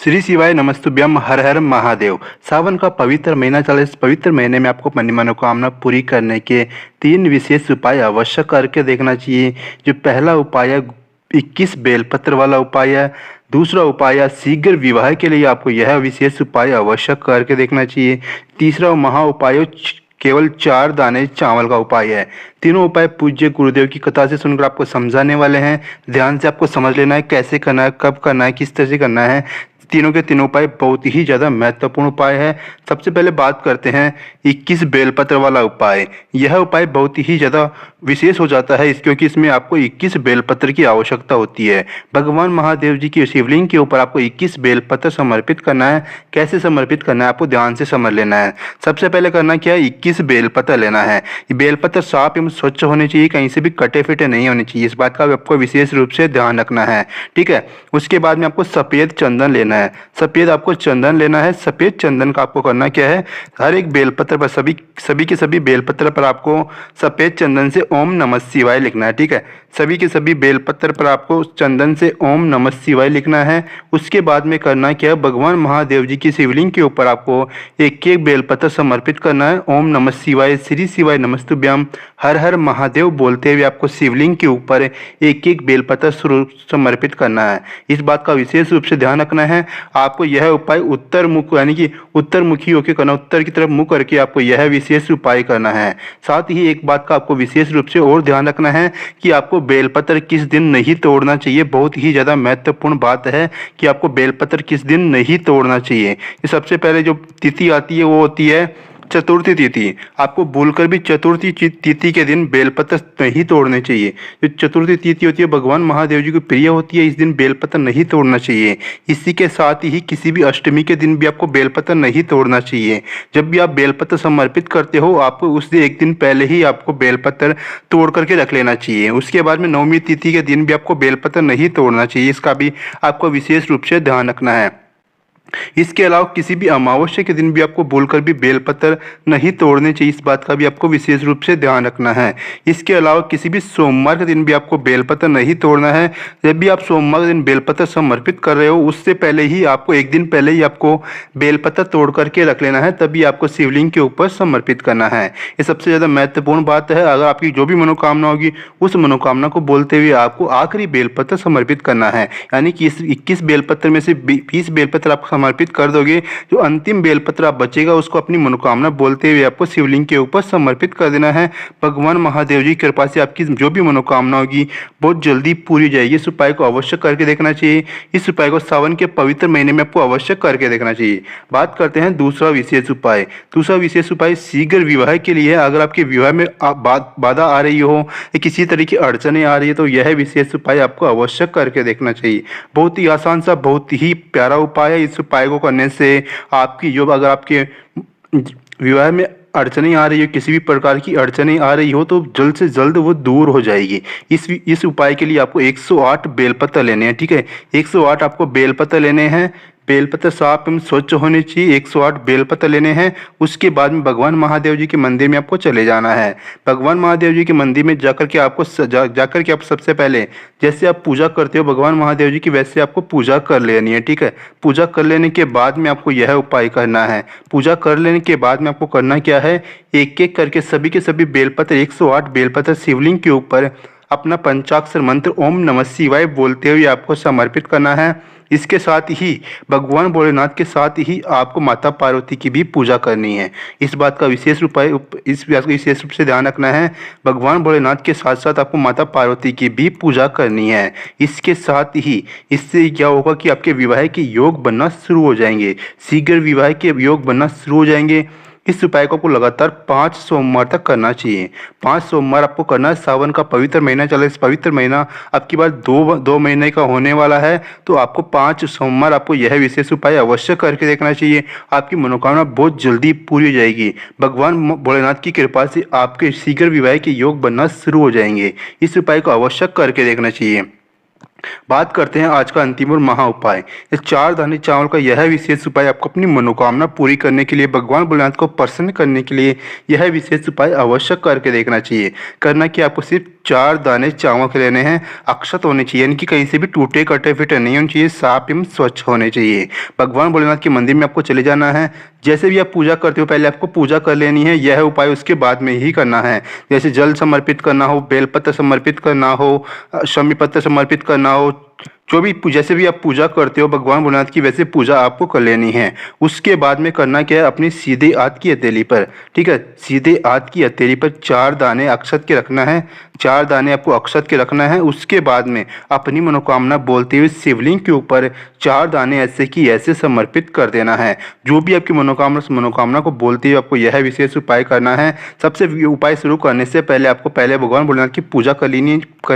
श्री शिवाय नमस्तुभ्यम हर हर महादेव। सावन का पवित्र महीना चला। इस पवित्र महीने में आपको अपनी मनोकामना पूरी करने के 3 विशेष उपाय अवश्य करके देखना चाहिए। जो पहला उपाय है 21 बेलपत्र वाला उपाय है। दूसरा उपाय है शीघ्र विवाह के लिए आपको यह विशेष उपाय अवश्य करके देखना चाहिए। तीसरा महा उपाय केवल 4 दाने चावल का उपाय है। तीनों उपाय पूज्य गुरुदेव की कथा से सुनकर आपको समझाने वाले हैं। ध्यान से आपको समझ लेना है कैसे करना है, कब करना है, किस तरह से करना है। तीनों के तीनों उपाय बहुत ही ज़्यादा महत्वपूर्ण उपाय है। सबसे पहले बात करते हैं 21 बेलपत्र वाला उपाय। यह उपाय बहुत ही ज़्यादा विशेष हो जाता है क्योंकि इसमें आपको 21 बेलपत्र की आवश्यकता होती है। भगवान महादेव जी की शिवलिंग के ऊपर आपको 21 बेलपत्र समर्पित करना है। कैसे समर्पित करना है आपको ध्यान से समझ लेना है। सबसे पहले करना क्या है, 21 बेलपत्र लेना है। ये बेलपत्र साफ एवं स्वच्छ होने चाहिए, कहीं से भी कटे फिटे नहीं होने चाहिए। इस बात का आपको विशेष रूप से ध्यान रखना है, ठीक है। उसके बाद में आपको सफ़ेद चंदन लेना है। सफ़ेद आपको चंदन लेना है। सफ़ेद चंदन का आपको करना क्या है, हर एक बेलपत्र पर सभी के सभी बेलपत्र पर आपको सफ़ेद चंदन से ओम नमः शिवाय लिखना है, ठीक है। सभी के सभी बेलपत्र पर आपको चंदन से ओम नमः शिवाय लिखना है। उसके बाद में करना क्या है, भगवान महादेव जी की शिवलिंग के ऊपर आपको एक एक बेलपत्र समर्पित करना है। ओम नमः शिवाय, श्री शिवाय नमस्तुभ्यम, हर हर महादेव बोलते हुए आपको शिवलिंग के ऊपर एक एक बेलपत्र समर्पित करना है। इस बात का विशेष रूप से ध्यान रखना है। आपको यह उपाय उत्तर मुख यानी कि उत्तरमुखी होकर करना, उत्तर की तरफ मुख करके आपको यह विशेष उपाय करना है। साथ ही एक बात का आपको विशेष रूप से और ध्यान रखना है कि आपको बेलपत्र किस दिन नहीं तोड़ना चाहिए। बहुत ही ज़्यादा महत्वपूर्ण बात है कि आपको बेलपत्र किस दिन नहीं तोड़ना चाहिए। ये सबसे पहले जो तिथि आती है वो होती है चतुर्थी तिथि। आपको भूलकर भी चतुर्थी तिथि के दिन बेलपत्र नहीं तोड़ने चाहिए। जो चतुर्थी तिथि होती है भगवान महादेव जी को प्रिय होती है, इस दिन बेलपत्र नहीं तोड़ना चाहिए। इसी के साथ ही किसी भी अष्टमी के दिन भी आपको बेलपत्र नहीं तोड़ना चाहिए। जब भी आप बेलपत्र समर्पित करते हो आपको उससे एक दिन पहले ही आपको बेलपत्र तोड़ करके रख लेना चाहिए। उसके बाद में नवमी तिथि के दिन भी आपको बेलपत्र नहीं तोड़ना चाहिए। इसका भी आपको विशेष रूप से ध्यान रखना है। इसके अलावा किसी भी अमावस्या के दिन भी आपको भूलकर भी बेलपत्र नहीं तोड़ने चाहिए। इस बात का भी आपको विशेष रूप से ध्यान रखना है। इसके अलावा किसी भी सोमवार के दिन भी आपको बेलपत्र नहीं तोड़ना है। जब भी आप सोमवार के दिन बेलपत्र समर्पित कर रहे हो उससे पहले ही आपको एक दिन पहले ही आपको बेलपत्र तोड़ करके रख लेना है, तभी आपको शिवलिंग के ऊपर समर्पित करना है। ये सबसे ज़्यादा महत्वपूर्ण बात है। अगर आपकी जो भी मनोकामना होगी उस मनोकामना को बोलते हुए आपको आखिरी बेलपत्र समर्पित करना है। यानी कि इस 21 बेलपत्र में से 20 बेलपत्र आप समर्पित कर दोगे, जो अंतिम बेलपत्र आप बचेगा उसको अपनी मनोकामना बोलते हुए आपको शिवलिंग के ऊपर समर्पित कर देना है। भगवान महादेव जी की कृपा से आपकी जो भी मनोकामना होगी बहुत जल्दी पूरी जाएगी। इस उपाय को अवश्य करके देखना चाहिए। इस उपाय को सावन के पवित्र महीने में आपको अवश्य करके देखना चाहिए। बात करते हैं दूसरा विशेष उपाय। दूसरा विशेष उपाय शीघ्र विवाह के लिए। अगर आपके विवाह में बाधा आ रही हो या किसी तरह की अड़चने आ रही है तो यह विशेष उपाय आपको अवश्य करके देखना चाहिए। बहुत ही आसान सा, बहुत ही प्यारा उपाय है। इस उपाय को करने से आपकी जो अगर आपके विवाह में अड़चने आ रही है, किसी भी प्रकार की अड़चने आ रही हो तो जल्द से जल्द वो दूर हो जाएगी। इस उपाय के लिए आपको 108 बेलपत्र लेने हैं, ठीक है। 108 आपको बेलपत्र लेने हैं। बेलपत्र साफ एवं स्वच्छ होने चाहिए। 108 बेलपत्र लेने हैं। उसके बाद में भगवान महादेव जी के मंदिर में आपको चले जाना है। भगवान महादेव जी के मंदिर में जाकर के आपको जाकर के आप सबसे पहले जैसे आप पूजा करते हो भगवान महादेव जी की वैसे आपको पूजा कर लेनी है, ठीक है। पूजा कर लेने के बाद में आपको यह उपाय करना है। पूजा कर लेने के बाद में आपको करना क्या है, एक एक करके सभी के सभी बेलपत्र 108 बेलपत्र शिवलिंग के ऊपर अपना पंचाक्षर मंत्र ओम नमः शिवाय बोलते हुए आपको समर्पित करना है। इसके साथ ही भगवान भोलेनाथ के साथ ही आपको माता पार्वती की भी पूजा करनी है। इस बात का विशेष विशेष रूप से ध्यान रखना है। भगवान भोलेनाथ के साथ साथ आपको माता पार्वती की भी पूजा करनी है। इसके साथ ही इससे क्या होगा कि आपके विवाह के योग बनना शुरू हो जाएंगे। शीघ्र विवाह के योग बनना शुरू हो जाएंगे। इस उपाय को आपको लगातार 5 सोमवार तक करना चाहिए। 5 सोमवार आपको करना है। सावन का पवित्र महीना चला। इस पवित्र महीना आपकी बार दो महीने का होने वाला है, तो आपको 5 सोमवार आपको यह विशेष उपाय अवश्य करके देखना चाहिए। आपकी मनोकामना बहुत जल्दी पूरी हो जाएगी। भगवान भोलेनाथ की कृपा से आपके शीघ्र विवाह के योग बनना शुरू हो जाएंगे। इस उपाय को अवश्य करके देखना चाहिए। बात करते हैं आज का अंतिम और महा उपाय। इस 4 दाने चावल का यह विशेष उपाय आपको अपनी मनोकामना पूरी करने के लिए, भगवान भोलेनाथ को प्रसन्न करने के लिए यह विशेष उपाय अवश्य करके देखना चाहिए। करना कि आपको सिर्फ 4 दाने चावल के लेने हैं। अक्षत होने चाहिए, यानी कि कहीं से भी टूटे कटे फिटे नहीं होने चाहिए, साफ एवं स्वच्छ होने चाहिए। भगवान भोलेनाथ के मंदिर में आपको चले जाना है। जैसे भी आप पूजा करते हो पहले आपको पूजा कर लेनी है, यह उपाय उसके बाद में ही करना है। जैसे जल समर्पित करना हो, बेलपत्र समर्पित करना हो, शमी पत्र समर्पित करना हो, जो भी जैसे भी आप पूजा करते हो भगवान भोलेनाथ की, वैसे पूजा आपको कर लेनी है। उसके बाद में करना क्या है, अपनी सीधे हाथ की हथेली पर, ठीक है, सीधे हाथ की हथेली पर 4 दाने अक्षत के रखना है। 4 दाने आपको अक्षत के रखना है। उसके बाद में अपनी मनोकामना बोलते हुए शिवलिंग के ऊपर 4 दाने ऐसे की ऐसे समर्पित कर देना है। जो भी आपकी मनोकामना को बोलते हुए आपको यह विशेष उपाय करना है। सबसे उपाय शुरू करने से पहले आपको पहले भगवान भोलेनाथ की पूजा कर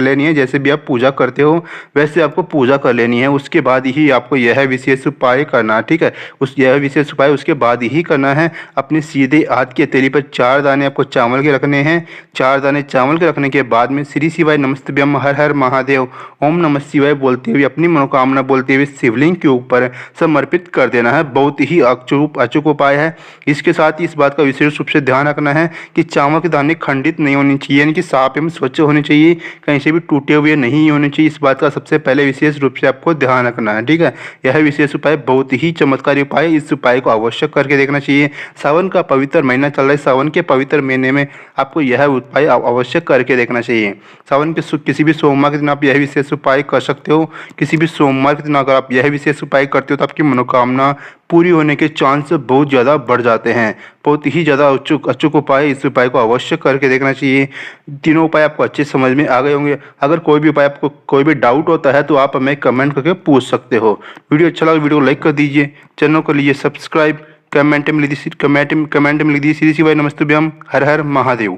लेनी है। जैसे भी आप पूजा करते हो वैसे आपको पूजा कर लेनी है। उसके बाद ही आपको यह विशेष उपाय करना है, ठीक है। यह विशेष उपाय उसके बाद ही करना है। अपने सीधे हाथ की हथेली पर 4 दाने आपको चावल के रखने हैं। 4 दाने चावल के रखने के बाद में श्री शिवाय नमस्तुभ्यम हर हर महादेव ओम नमः शिवाय बोलते हुए अपनी मनोकामना बोलते हुए शिवलिंग के ऊपर समर्पित कर देना है। बहुत ही अचूक उपाय है। इसके साथ ही इस बात का विशेष रूप से ध्यान रखना है कि चावल के दाने खंडित नहीं होने चाहिए, यानी कि साफ एवं स्वच्छ होने चाहिए, कहीं से भी टूटे हुए नहीं होने चाहिए। इस बात का सबसे पहले विशेष रूप से आपको ध्यान रखना है, ठीक है। यह विशेष उपाय बहुत ही चमत्कारी उपाय है। इस उपाय को अवश्य करके देखना चाहिए। सावन का पवित्र महीना चल रहा है, सावन के पवित्र महीने में आपको यह उपाय अवश्य करके देखना चाहिए। सावन के किसी भी सोमवार के दिन आप यह विशेष उपाय कर सकते हो। किसी भी सोमवार के दिन अगर आप यह विशेष उपाय करते हो तो आपकी मनोकामना पूरी होने के चांस बहुत ज़्यादा बढ़ जाते हैं। बहुत ही ज़्यादा अचूक उपाय है। इस उपाय को अवश्य करके देखना चाहिए। तीनों उपाय आपको अच्छे समझ में आ गए होंगे। अगर कोई भी उपाय आपको कोई भी डाउट होता है तो आप हमें कमेंट करके पूछ सकते हो। वीडियो अच्छा लगा वीडियो को लाइक कर दीजिए, चैनल को लीजिए सब्सक्राइब, कमेंट में लिख दीजिए श्री शिवाय नमस्तुभ्यम हर हर महादेव।